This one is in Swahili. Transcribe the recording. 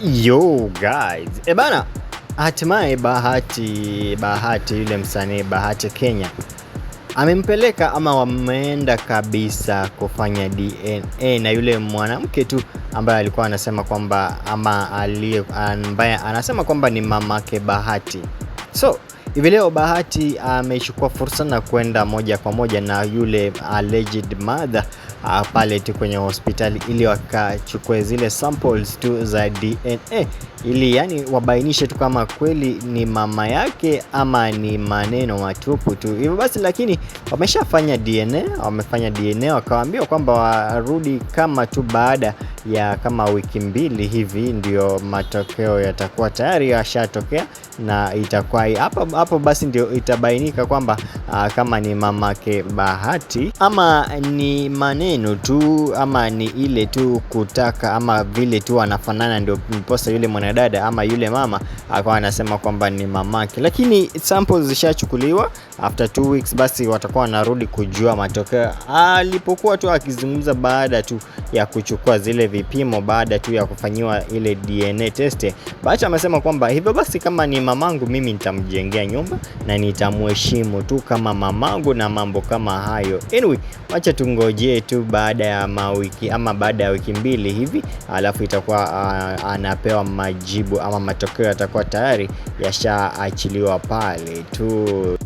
Yo guys, bana, hatimaye Bahati yule msanii Bahati Kenya amempeleka ama wameenda kabisa kufanya DNA na yule mwanamke tu ambaye alikuwa anasema kwamba ambaye anasema kwamba ni mamake Bahati. So hivi leo Bahati amechukua fursa na kwenda moja kwa moja na yule alleged mother pale tu kwenye hospitali ili wakachukue zile samples tu za DNA ili yani wabainishe tu kama kweli ni mama yake ama ni maneno matupu tu. Hivyo basi, lakini wamefanya DNA wakawaambia kwamba warudi kama tu baada ya kama wiki mbili hivi ndio matokeo yatakuwa tayari yashatokea, na itakuwa hapo basi ndio itabainika kwamba kama ni mamake Bahati ama ni maneno tu ama ni ile tu kutaka ama vile tu anafanana, ndio mposa yule mwanadada ama yule mama akawa anasema kwamba ni mamake. Lakini samples zishachukuliwa, after 2 weeks basi watakuwa wanarudi kujua matokeo. Alipokuwa tu akizungumza baada tu ya kuchukua zile vipimo, baada tu ya kufanyiwa ile DNA test, Bahati amesema kwamba hivyo basi kama ni mamangu mimi nitamjengea nyumba na nitamheshimu tu kama mamangu na mambo kama hayo. Anyway, wacha tungojee tu baada ya wiki ama baada ya wiki mbili hivi, alafu itakuwa anapewa majibu ama matokeo yatakuwa tayari yashaachiliwa pale tu.